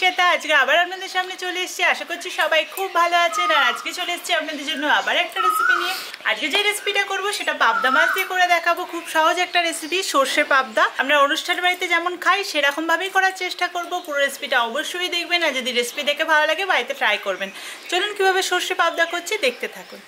শ্বেতা। আজকে আবার আপনাদের সামনে চলে এসেছি। আশা করছি সবাই খুব ভালো আছেন। আর আজকে চলে এসেছি আপনাদের জন্য আবার একটা রেসিপি নিয়ে। আজকে যে রেসিপিটা করব সেটা পাবদা মাছ দিয়ে করে দেখাবো। খুব সহজ একটা রেসিপি, সর্ষে পাবদা। আমরা অনুষ্ঠান বাড়িতে যেমন খাই সেরকম ভাবেই করার চেষ্টা করব। পুরো রেসিপিটা অবশ্যই দেখবেন, আর যদি রেসিপি দেখে ভালো লাগে বাড়িতে ট্রাই করবেন। চলুন কিভাবে সর্ষে পাবদা করছি দেখতে থাকুন।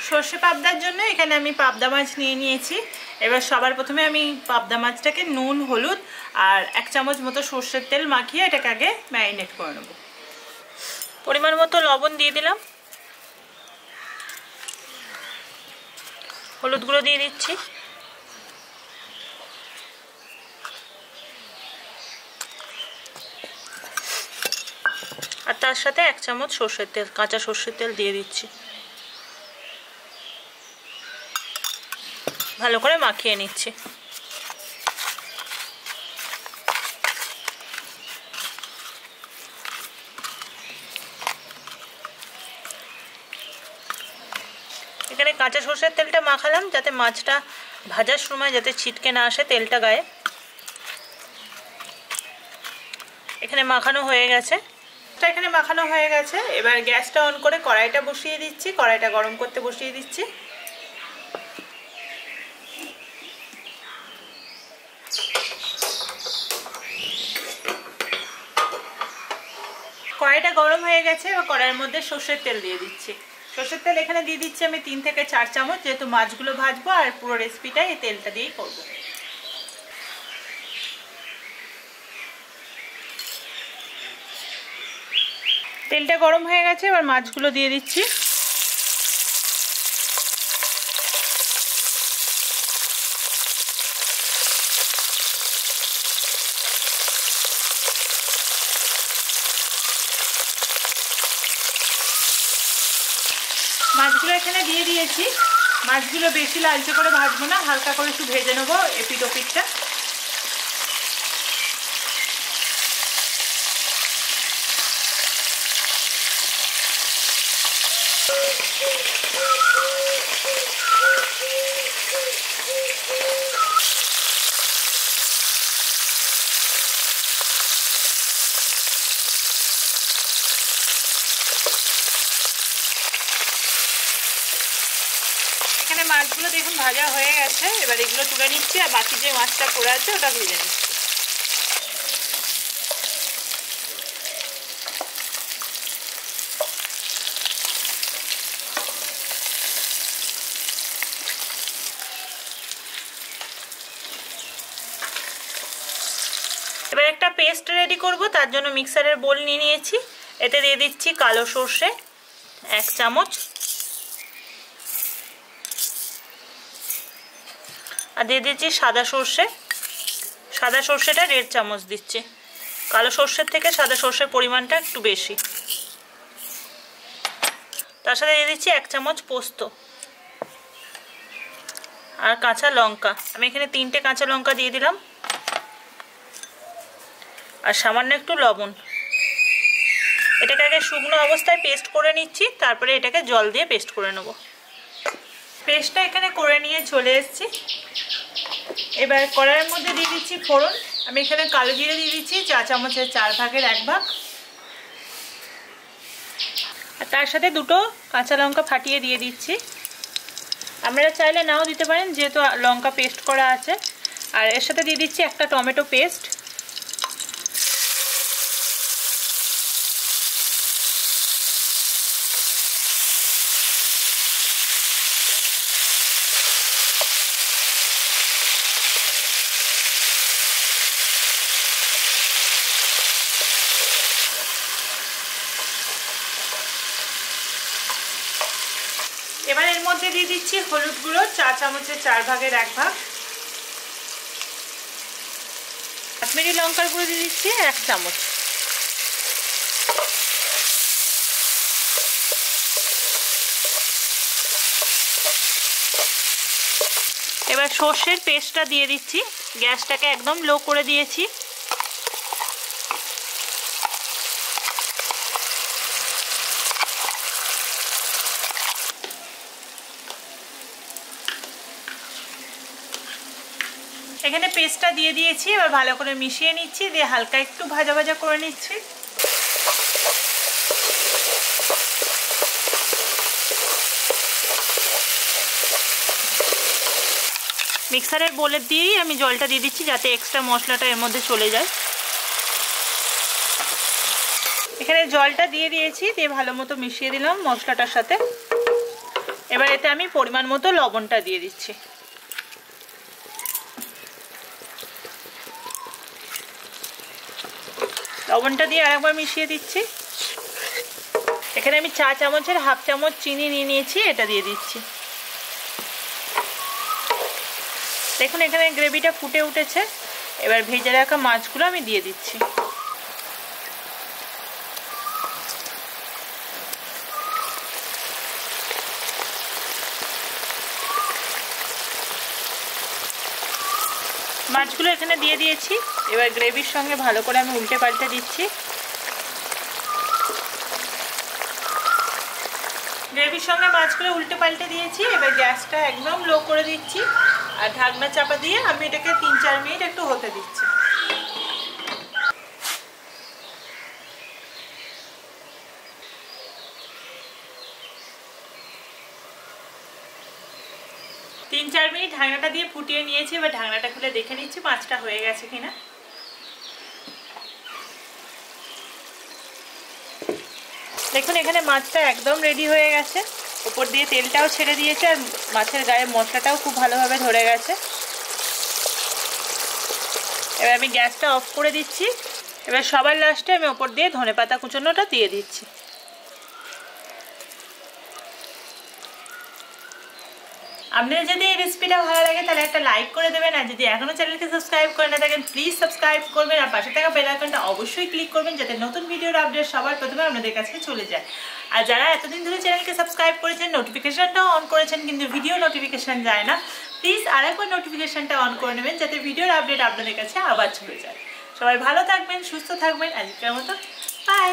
সর্ষে পাবদার জন্য এখানে আমি পাবদা মাছ নিয়ে নিয়েছি। এবার সবার প্রথমে আমি পাবদা মাছটাকে নুন, হলুদ আর 1 চামচ মতো সর্ষের তেল মাখিয়ে এটাকে আগে ম্যারিনেট করে নেব। পরিমাণ মতো লবণ দিয়ে দিলাম, হলুদ গুঁড়ো দিয়ে দিচ্ছি, আর তার সাথে 1 চামচ সর্ষের তেল, কাঁচা সর্ষের তেল দিয়ে দিচ্ছি। ভালো করে মাখিয়ে নিচ্ছি। এখানে কাঁচা সর্ষের তেলটা মাখালাম যাতে মাছটা ভাজার সময় যাতে ছিটকে না আসে তেলটা গায়ে। এখানে মাখানো হয়ে গেছে। এবার গ্যাসটা অন করে কড়াইটা বসিয়ে দিচ্ছি। কড়াইটা গরম করতে বসিয়ে দিচ্ছি। কড়াইটা গরম হয়ে গেছে। এবার কড়াইয়ের মধ্যে সর্ষের তেল দিয়ে দিচ্ছি। সর্ষের তেল এখানে দিয়ে দিচ্ছি আমি 3 থেকে 4 চামচ, যেহেতু মাছগুলো ভাজবো আর পুরো রেসিপিটা এই তেলটা দিয়েই করব। তেলটা গরম হয়ে গেছে, এবার মাছগুলো দিয়ে দিচ্ছি। মাছগুলো এখানে দিয়ে দিয়েছি। মাছগুলো বেশি লালচে করে ভাজবো না, হালকা করে একটু ভেজে নেবো এপিট ওপিটটা। এখানে মাছগুলো দেখুন ভাজা হয়ে গেছে। এবার এগুলো তুলে নিচ্ছি, আর বাকি যে মাছটা পড়ে আছে ওটা ভেজে নিচ্ছি। এবার একটা পেস্ট রেডি করব। তার জন্য মিক্সারের বোল নিয়ে নিয়েছি। এতে দিয়ে দিচ্ছি কালো সর্ষে 1 চামচ, আর দিয়ে দিচ্ছি সাদা সর্ষে। সাদা সর্ষেটা 1.5 চামচ দিচ্ছি। কালো সর্ষের থেকে সাদা সর্ষের পরিমাণটা একটু বেশি। তার সাথে দিয়ে দিচ্ছি 1 চামচ পোস্ত আর কাঁচা লঙ্কা। আমি এখানে 3টে কাঁচা লঙ্কা দিয়ে দিলাম, আর সামান্য একটু লবণ। এটাকে আগে শুকনো অবস্থায় পেস্ট করে নিচ্ছি, তারপরে এটাকে জল দিয়ে পেস্ট করে নেব। পেস্টটা এখানে করে নিয়ে চলে এসেছি। এবার কড়াইয়ের মধ্যে দিয়ে দিচ্ছি ফোড়ন। আমি এখানে কালো জিরে দিয়ে দিচ্ছি 4 চামচের 4 ভাগের 1 ভাগ। আর তার সাথে দুটো কাঁচা লঙ্কা ফাটিয়ে দিয়ে দিচ্ছি। আপনারা চাইলে নাও দিতে পারেন, যেহেতু লঙ্কা পেস্ট করা আছে। আর এর সাথে দিয়ে দিচ্ছি একটা টমেটো পেস্ট। এবার এর মধ্যে দিয়ে দিচ্ছি হলুদ গুঁড়ো, চা চামচের 4 ভাগের 1 ভাগ। কাশ্মীরি লঙ্কার গুঁড়ো দিয়ে দিচ্ছি 1 চামচ। এবার সর্ষের পেস্টটা দিয়ে দিচ্ছি। গ্যাসটাকে একদম লো করে দিয়েছি। এখানে পেস্টটা দিয়ে দিয়েছি। এবার ভালো করে মিশিয়ে নিচ্ছি, দিয়ে হালকা একটু ভাজা ভাজা করে নিচ্ছি। মিক্সারের বোলে দিয়েই আমি জলটা দিয়ে দিচ্ছি, যাতে এক্সট্রা মশলাটা এর মধ্যে চলে যায়। এখানে জলটা দিয়ে দিয়েছি, দিয়ে ভালো মতো মিশিয়ে দিলাম মশলাটার সাথে। এবার এতে আমি পরিমাণ মতো লবণটা দিয়ে দিচ্ছি। লবণটা দিয়ে আরেকবার মিশিয়ে দিচ্ছি। এখানে আমি চা চামচের 1/2 চামচ চিনি নিয়ে নিয়েছি, এটা দিয়ে দিচ্ছি। দেখুন এখানে গ্রেভিটা ফুটে উঠেছে। এবার ভেজে রাখা মাছগুলো আমি দিয়ে দিচ্ছি। মাছগুলো এখানে দিয়ে দিয়েছি। এবার গ্রেভির সঙ্গে ভালো করে আমি উল্টে পাল্টে দিচ্ছি। গ্রেভির সঙ্গে মাছগুলো উল্টে পাল্টে দিয়েছি। এবার গ্যাসটা একদম লো করে দিচ্ছি আর ঢাকনা চাপা দিয়ে আমি এটাকে 3-4 মিনিট একটু হতে দিচ্ছি। তিন 4 মিনিট ঢাকনাটা দিয়ে ফুটিয়ে নিয়েছি। এবার ঢাকনাটা খুলে দেখে নিচ্ছি মাছটা হয়ে গেছে কিনা। দেখুন এখানে মাছটা একদম রেডি হয়ে গেছে। উপর দিয়ে তেলটাও ছেড়ে দিয়েছে আর মাছের গায়ে মশলাটাও খুব ভালোভাবে ধরে গেছে। এবার আমি গ্যাসটা অফ করে দিচ্ছি। এবার সবার লাস্টে আমি উপর দিয়ে ধনেপাতা কুচোনোটা দিয়ে দিচ্ছি। আপনাদের যদি এই রেসিপিটা ভালো লাগে তাহলে একটা লাইক করে দেবেন, আর যদি এখনো চ্যানেলকে সাবস্ক্রাইব করে না থাকেন প্লিজ সাবস্ক্রাইব করবেন, আর পাশে থাকা বেল আইকনটা অবশ্যই ক্লিক করবেন, যাতে নতুন ভিডিওর আপডেট সবার প্রথমে আপনাদের কাছে চলে যায়। আর যারা এতদিন ধরে চ্যানেলকে সাবস্ক্রাইব করেছেন, নোটিফিকেশনটাও অন করেছেন কিন্তু ভিডিও নোটিফিকেশন যায় না, প্লিজ আরেকবার নোটিফিকেশনটা অন করে নেবেন, যাতে ভিডিওর আপডেট আপনাদের কাছে আবার চলে যায়। সবাই ভালো থাকবেন, সুস্থ থাকবেন। আজকের মতো বাই।